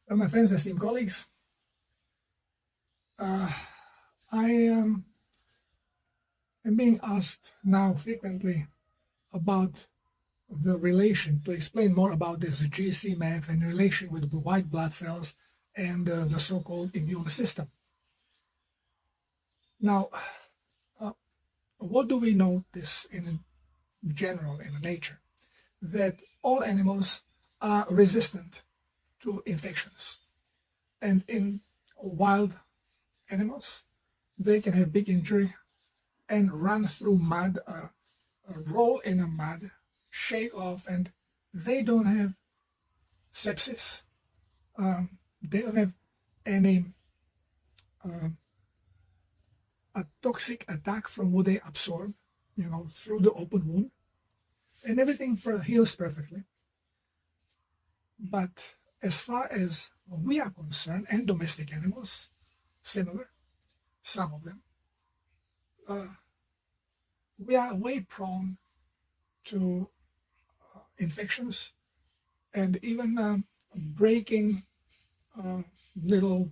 Well, my friends, esteemed colleagues, I am being asked now frequently about the relation, to explain more about this GcMAF in relation with white blood cells and the so-called immune system. Now, what do we notice in general in nature? That all animals are resistant to infections. And in wild animals, they can have big injury and run through mud, roll in a mud, shake off, and they don't have sepsis. They don't have any a toxic attack from what they absorb, through the open wound, and everything heals perfectly. But as far as we are concerned, and domestic animals, similar, some of them, we are way prone to infections and even breaking little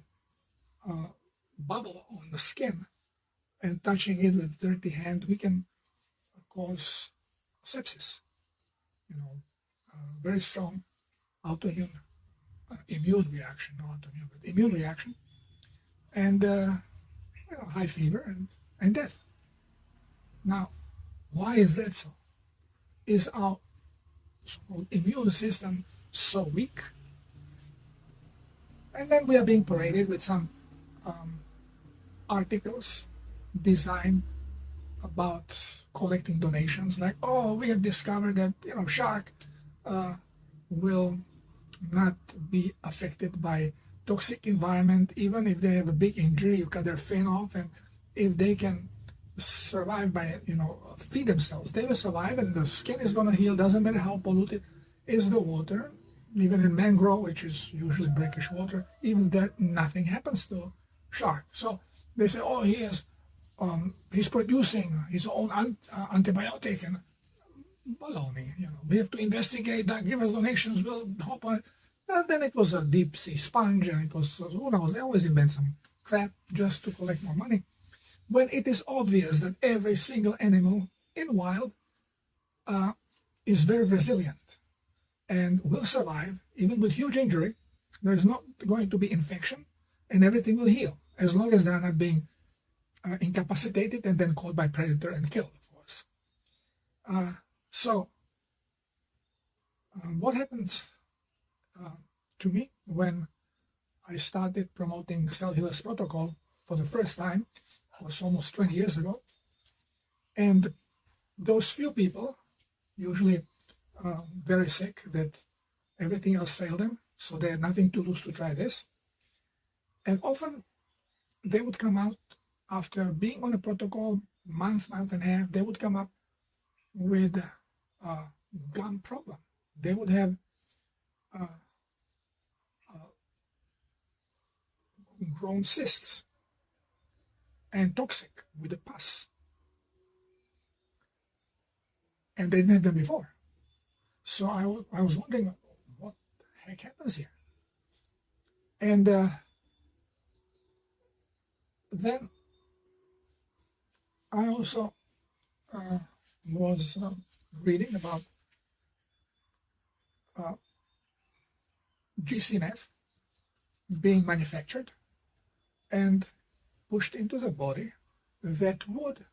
bubble on the skin and touching it with dirty hand, we can cause sepsis. Very strong autoimmune immune reaction, not autoimmune, but immune reaction, and high fever and death. Now, why is that so? Is our so-called immune system so weak? And then we are being paraded with some articles designed about collecting donations, like, oh, we have discovered that shark will not be affected by toxic environment. Even if they have a big injury, you cut their fin off, and if they can survive by feed themselves, they will survive, and the skin is going to heal. Doesn't matter how polluted is the water. Even in mangrove, which is usually brackish water, even there nothing happens to shark. So they say, oh, he's producing his own antibiotic, and baloney. We have to investigate that, give us donations, we'll hop on it. And then it was a deep sea sponge, and it was, who knows, they always invent some crap just to collect more money, when it is obvious that every single animal in wild is very resilient and will survive even with huge injury. There's not going to be infection, and everything will heal as long as they're not being incapacitated and then caught by predator and killed, of course. So what happened to me when I started promoting Cell Healers Protocol for the first time was almost 20 years ago, and those few people, usually very sick, that everything else failed them, so they had nothing to lose to try this, and often they would come out after being on a protocol month and a half. They would come up with a gum problem. They would have grown cysts and toxic with the pus, and they didn't have them before. So I was wondering, what the heck happens here? And then I also was reading about GcMAF being manufactured and pushed into the body that would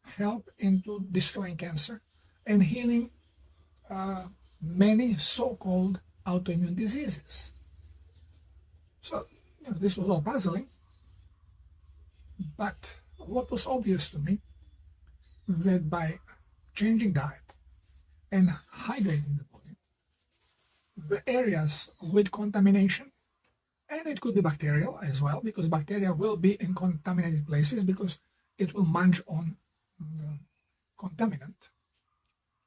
help into destroying cancer and healing many so-called autoimmune diseases. So this was all puzzling, but what was obvious to me, that by changing diet and hydrating the body, the areas with contamination, and it could be bacterial as well, because bacteria will be in contaminated places because it will munch on the contaminant,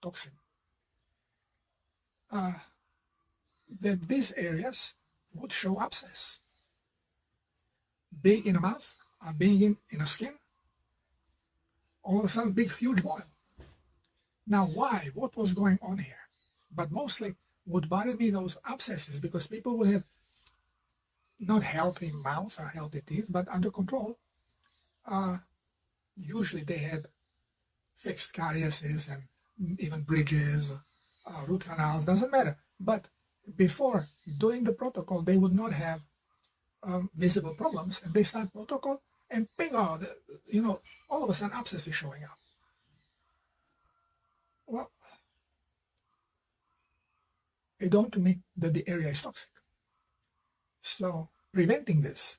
toxin, that these areas would show abscess, being in a mouth, being in a skin, all of a sudden big huge boil. Now why? What was going on here? But mostly would bother me those abscesses, because people would have not healthy mouth or healthy teeth, but under control. Usually they had fixed cariases and even bridges, root canals, doesn't matter. But before doing the protocol, they would not have visible problems, and they start protocol, and bing, all of a sudden abscess is showing up. Well, it dawned to me that the area is toxic. So preventing this,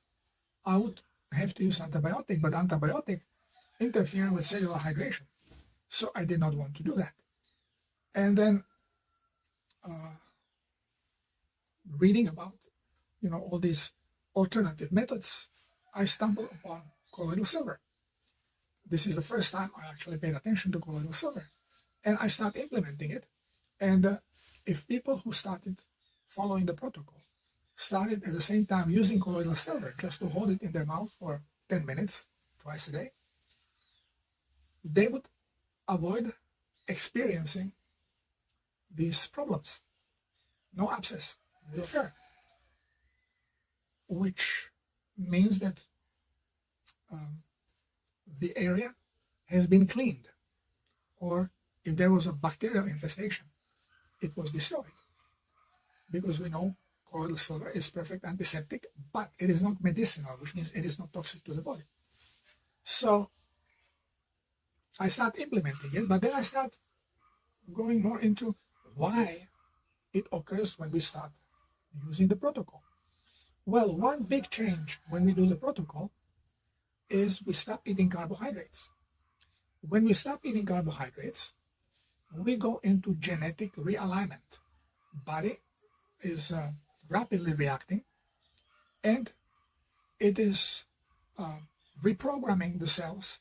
I would have to use antibiotic, but antibiotic interfere with cellular hydration. So I did not want to do that. And then reading about, all these alternative methods, I stumbled upon colloidal silver. This is the first time I actually paid attention to colloidal silver. And I started implementing it. And if people who started following the protocol started at the same time using colloidal silver just to hold it in their mouth for 10 minutes, twice a day, they would avoid experiencing these problems. No abscess will occur, which means that the area has been cleaned, or if there was a bacterial infestation, it was destroyed. Because we know colloidal silver is perfect antiseptic, but it is not medicinal, which means it is not toxic to the body. So I start implementing it, but then I start going more into why it occurs when we start using the protocol. Well, one big change when we do the protocol is we stop eating carbohydrates. When we stop eating carbohydrates, we go into genetic realignment. Body is rapidly reacting, and it is reprogramming the cells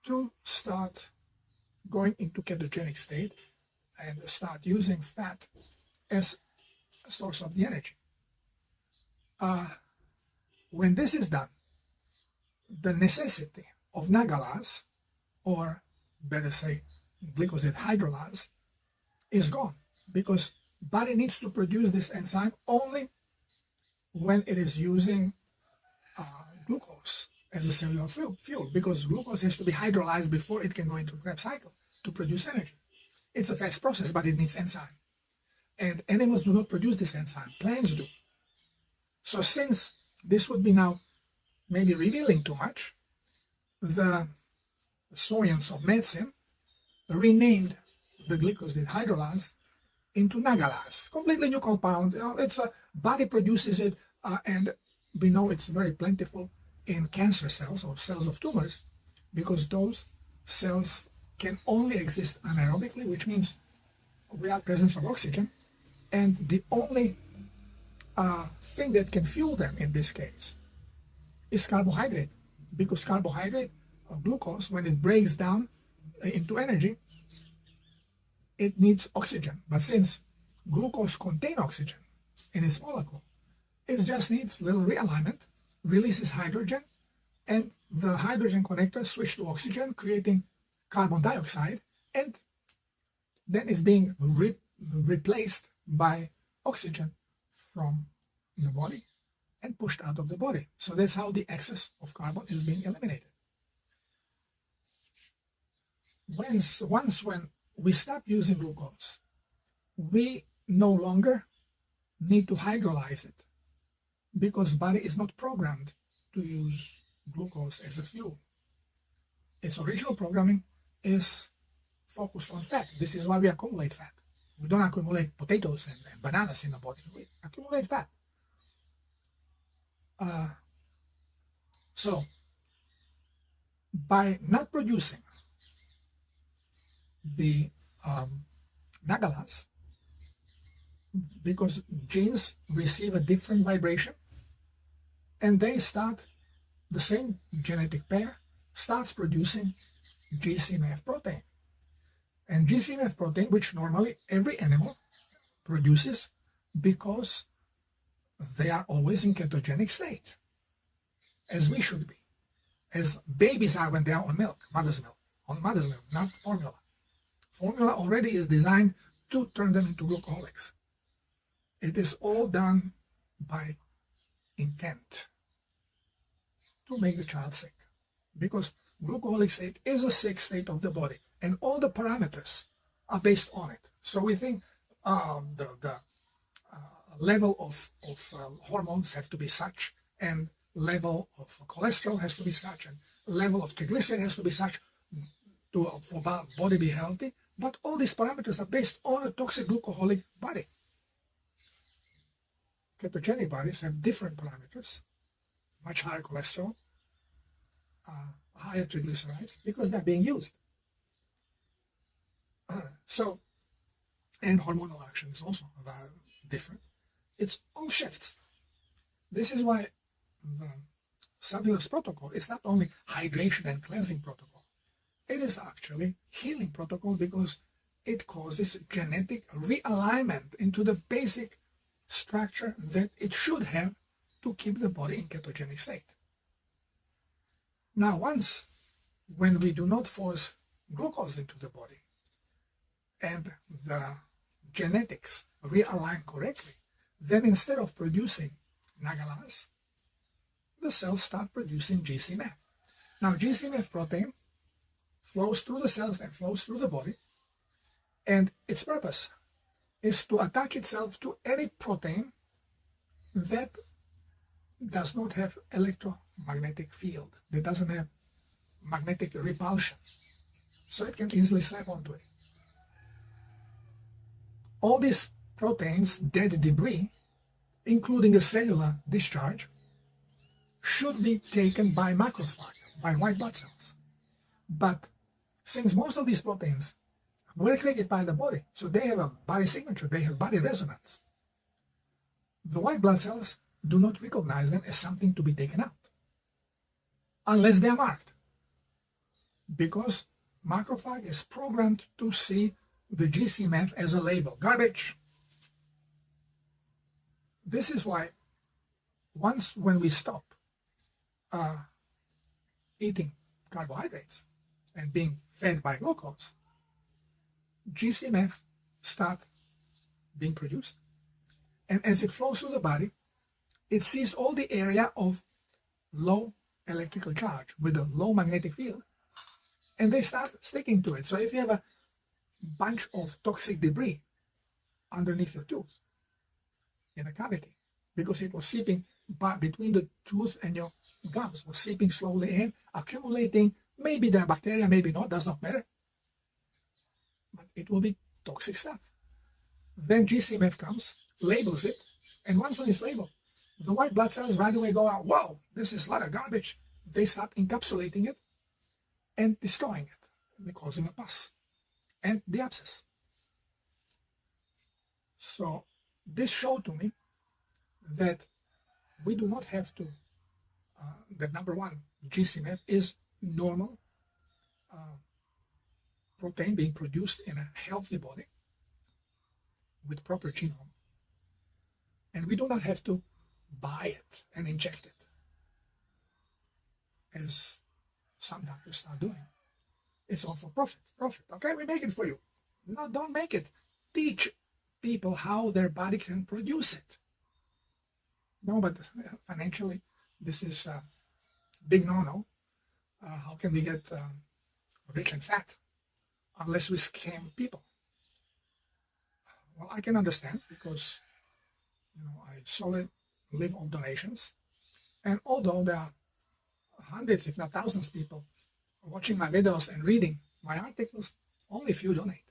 to start going into ketogenic state and start using fat as a source of the energy. When this is done, the necessity of nagalase, or better say glycoside hydrolase, is gone, because body needs to produce this enzyme only when it is using glucose as a cellular fuel, because glucose has to be hydrolyzed before it can go into Krebs cycle to produce energy. It's a fast process, but it needs enzyme. And animals do not produce this enzyme, plants do. So since this would be now maybe revealing too much, the science of medicine renamed the glycoside hydrolase into nagalase, completely new compound. It's a body produces it, and we know it's very plentiful in cancer cells or cells of tumors, because those cells can only exist anaerobically, which means without presence of oxygen, and the only thing that can fuel them in this case is carbohydrate, because carbohydrate or glucose, when it breaks down into energy, it needs oxygen. But since glucose contains oxygen in its molecule, it just needs little realignment, releases hydrogen, and the hydrogen connectors switch to oxygen, creating carbon dioxide, and then it's being replaced by oxygen from the body and pushed out of the body. So that's how the excess of carbon is being eliminated. Once when we stop using glucose, we no longer need to hydrolyze it, because body is not programmed to use glucose as a fuel. Its original programming is focused on fat. This is why we accumulate fat. We don't accumulate potatoes and bananas in the body. We accumulate fat. So by not producing the nagalase, because genes receive a different vibration, and they start, the same genetic pair starts producing GcMAF protein. And GcMAF protein, which normally every animal produces, because they are always in ketogenic state, as we should be, as babies are when they are on milk, mother's milk, not formula. Formula already is designed to turn them into glucoholics. It is all done by intent to make the child sick, because glucoholic state is a sick state of the body, and all the parameters are based on it. So we think the level of hormones have to be such, and level of cholesterol has to be such, and level of triglyceride has to be such for body be healthy. But all these parameters are based on a toxic glucoholic body. Ketogenic bodies have different parameters, much higher cholesterol, higher triglycerides, because they're being used. And hormonal action is also different. It's all shifts. This is why the Savio's protocol is not only hydration and cleansing protocol. It is actually healing protocol, because it causes genetic realignment into the basic structure that it should have to keep the body in ketogenic state. Now, when we do not force glucose into the body and the genetics realign correctly, then instead of producing Nagalas, the cells start producing GcMAF. Now, GcMAF protein flows through the cells and flows through the body, and its purpose is to attach itself to any protein that does not have electromagnetic field, that doesn't have magnetic repulsion, so it can easily slap onto it. All these proteins, dead debris, including a cellular discharge, should be taken by macrophage, by white blood cells. But since most of these proteins were created by the body, so they have a body signature, they have body resonance, the white blood cells do not recognize them as something to be taken out, unless they are marked, because macrophage is programmed to see the GcMAF as a label, garbage. This is why when we stop eating carbohydrates and being fed by glucose, GcMAF start being produced, and as it flows through the body, it sees all the area of low electrical charge with a low magnetic field, and they start sticking to it. So if you have a bunch of toxic debris underneath your tooth in a cavity, because it was seeping between the tooth and your gums, was seeping slowly in, accumulating, maybe there are bacteria, maybe not, does not matter, but it will be toxic stuff. Then GcMAF comes, labels it, and once when it's labeled, the white blood cells right away go out, wow, this is a lot of garbage. They start encapsulating it and destroying it, and causing a pus and the abscess. So this showed to me that we do not have to, that number one, GcMAF is normal protein being produced in a healthy body with proper genome. And we do not have to buy it and inject it, as some doctors start doing. It's all for profit. Okay, we make it for you. No, don't make it. Teach people how their body can produce it. No, but financially, this is a big no-no. How can we get rich and fat unless we scam people? Well, I can understand, because I solely live on donations, and although there are hundreds, if not thousands, of people watching my videos and reading my articles, only few donate.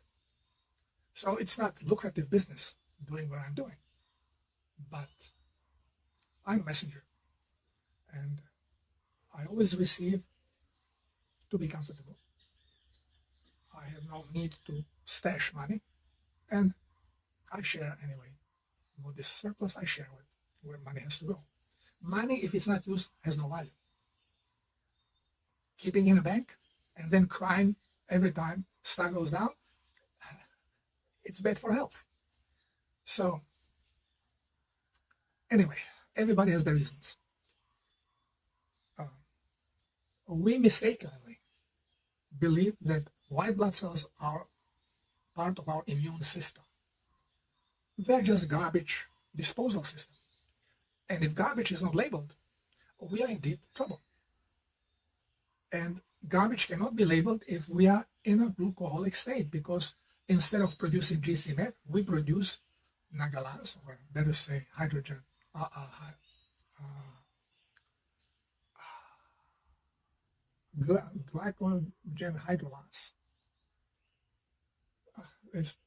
So it's not lucrative business doing what I'm doing, but I'm a messenger, and I always receive to be comfortable. I have no need to stash money, and I share anyway. With this surplus, I share with where money has to go. Money, if it's not used, has no value. Keeping in a bank and then crying every time stock goes down, it's bad for health. So anyway, everybody has their reasons. We mistakenly believe that white blood cells are part of our immune system. They're just garbage disposal system. And if garbage is not labeled, we are in deep trouble. And garbage cannot be labeled if we are in a glucoholic state, because instead of producing GcMAF, we produce nagalase, or better say hydrogen, glycogen hydrolase. It's,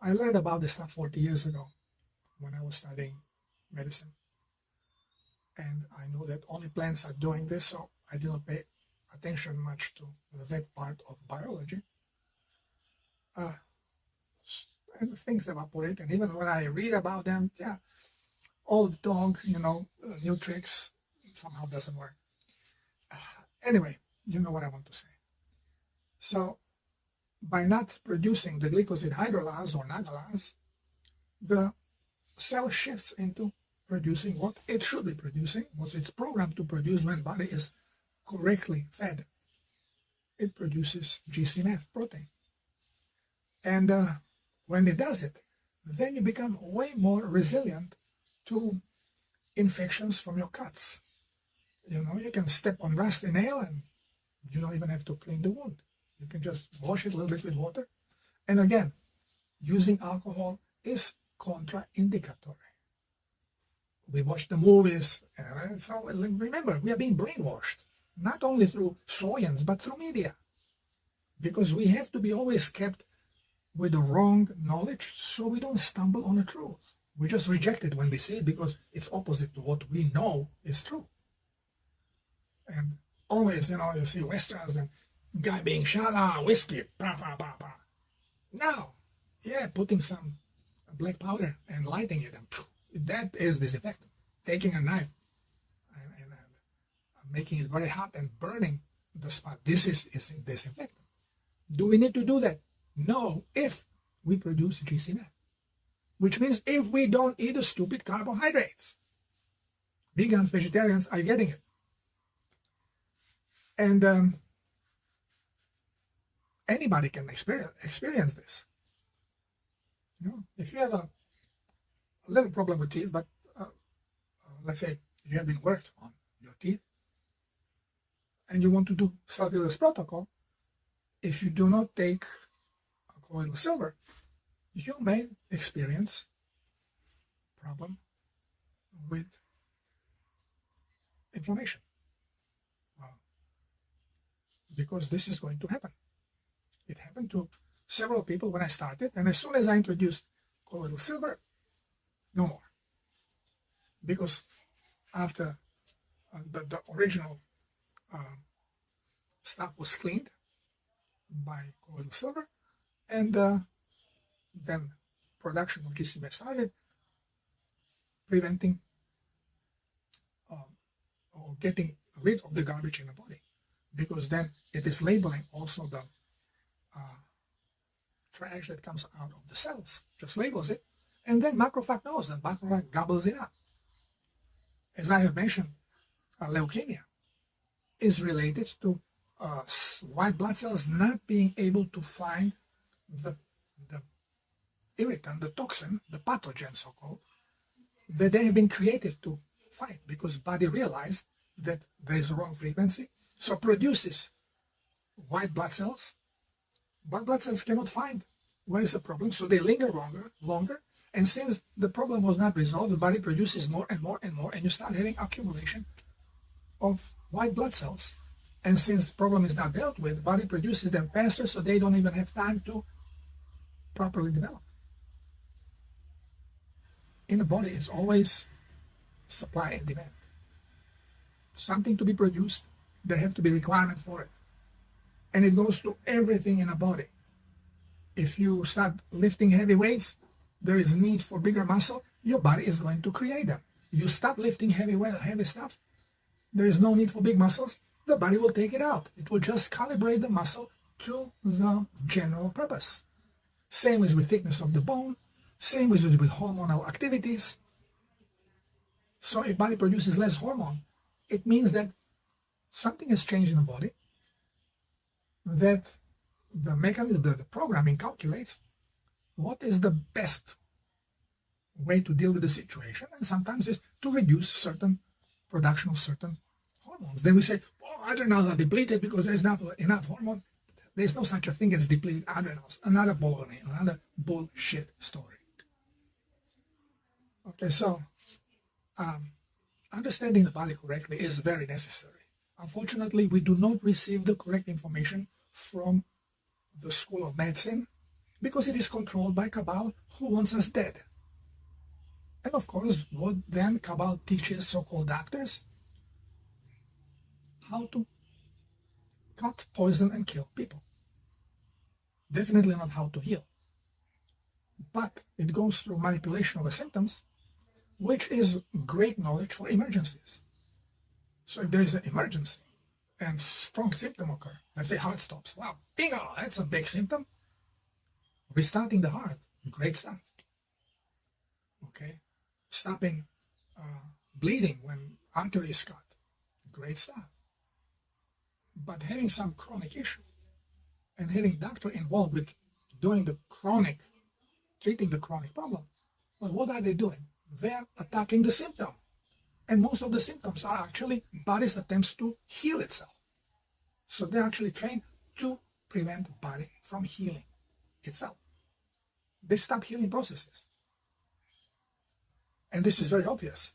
I learned about this stuff 40 years ago when I was studying medicine. And I know that only plants are doing this, so I didn't pay attention much to that part of biology. And things evaporate, and even when I read about them, old dog, new tricks, somehow doesn't work. Anyway, you know what I want to say. So, by not producing the glycoside hydrolase or nagalase, the cell shifts into producing what it should be producing, what it's programmed to produce when body is correctly fed. It produces GcMAF protein. And when it does it, then you become way more resilient to infections from your cuts. You can step on rusty nail and you don't even have to clean the wound. You can just wash it a little bit with water. And again, using alcohol is contraindicatory. We watch the movies, and so remember, we are being brainwashed, not only through science, but through media. Because we have to be always kept with the wrong knowledge so we don't stumble on the truth. We just reject it when we see it because it's opposite to what we know is true. And always, you see westerns and guy being shot, whiskey, pa, pa, pa, pa. Now, putting some black powder and lighting it, and that is disinfectant. Taking a knife and making it very hot and burning the spot, this is disinfectant. Do we need to do that? No, if we produce GcMAF. Which means if we don't eat the stupid carbohydrates. Vegans, vegetarians are getting it. And anybody can experience this. If you have a little problem with teeth, but let's say you have been worked on your teeth, and you want to do cellular protocol, if you do not take colloidal silver, you may experience problem with inflammation. Because this is going to happen. It happened to several people when I started, and as soon as I introduced colloidal silver, no more. Because after the original stuff was cleaned by colloidal silver, and then production of GcMAF started, preventing or getting rid of the garbage in the body. Because then it is labeling also the trash that comes out of the cells. Just labels it, and then macrophage knows, and macrophage gobbles it up. As I have mentioned, leukemia is related to white blood cells not being able to find the irritant, the toxin, the pathogen, so-called, that they have been created to fight, because body realized that there is a wrong frequency, so produces white blood cells. White blood cells cannot find where is the problem, so they linger longer, and since the problem was not resolved, the body produces more and more and more, and you start having accumulation of white blood cells. And since the problem is not dealt with, the body produces them faster, so they don't even have time to properly develop. In the body, it's always supply and demand. Something to be produced, there have to be requirement for it. And it goes to everything in the body. If you start lifting heavy weights, there is need for bigger muscle, your body is going to create them. You stop lifting heavy stuff, there is no need for big muscles, the body will take it out. It will just calibrate the muscle to the general purpose. Same as with thickness of the bone, same as with hormonal activities. So if body produces less hormone, it means that something has changed in the body, that the mechanism, the programming calculates what is the best way to deal with the situation, and sometimes it's to reduce certain production of certain hormones. Then we say, oh, adrenals are depleted because there's not enough hormone. There's no such a thing as depleted adrenals. Another baloney, another bullshit story. Okay, so understanding the body correctly is very necessary. Unfortunately, we do not receive the correct information from the School of Medicine because it is controlled by Cabal, who wants us dead. And of course, what then Cabal teaches so-called doctors? How to cut, poison, and kill people. Definitely not how to heal. But it goes through manipulation of the symptoms, which is great knowledge for emergencies. So if there is an emergency and strong symptom occur, let's say heart stops, wow, bingo, that's a big symptom. Restarting the heart, great stuff. Okay, stopping bleeding when artery is cut, great stuff. But having some chronic issue and having doctor involved with doing the chronic, treating the chronic problem, well, what are they doing? They're attacking the symptom. And most of the symptoms are actually body's attempts to heal itself. So they're actually trained to prevent body from healing itself. They stop healing processes. And this is very obvious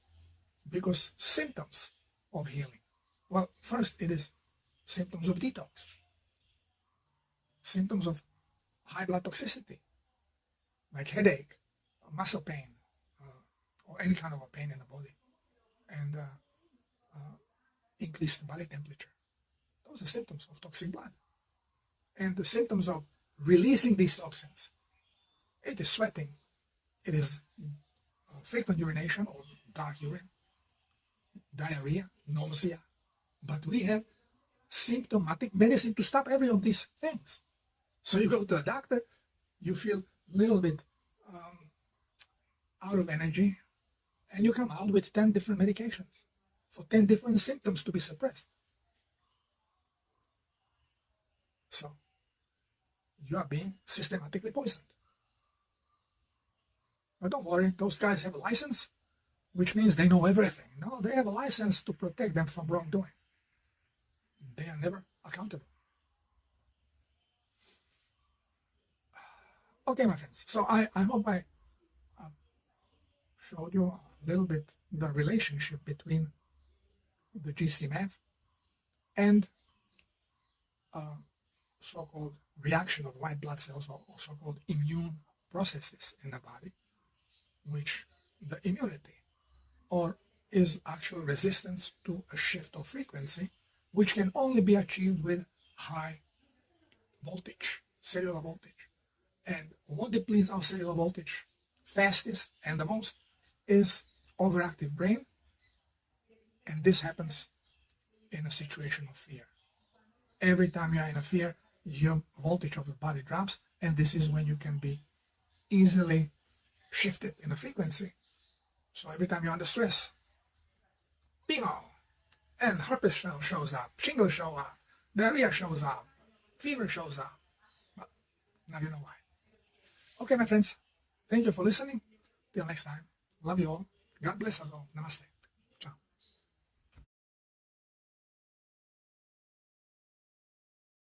because symptoms of healing. Well, first it is symptoms of detox, symptoms of high blood toxicity, like headache, muscle pain, or any kind of a pain in the body, and increased body temperature. Those are symptoms of toxic blood. And the symptoms of releasing these toxins, it is sweating, it is frequent urination or dark urine, diarrhea, nausea. But we have symptomatic medicine to stop every of these things. So you go to a doctor, you feel a little bit out of energy, and you come out with 10 different medications for 10 different symptoms to be suppressed. So you are being systematically poisoned. But don't worry, those guys have a license, which means they know everything. No, they have a license to protect them from wrongdoing. They are never accountable. Okay, my friends, so I hope I showed you a little bit the relationship between the GcMAF and so-called reaction of white blood cells, or so-called immune processes in the body, which the immunity, or is actual resistance to a shift of frequency, which can only be achieved with high voltage, cellular voltage. And what depletes our cellular voltage fastest and the most is overactive brain, and this happens in a situation of fear. Every time you are in a fear, your voltage of the body drops, and this is when you can be easily shifted in a frequency. So every time you're under stress, bingo, and herpes shows up, shingles show up, diarrhea shows up, fever shows up. But now you know why. Okay, my friends, thank you for listening. Till next time, love you all. God bless us all. Namaste.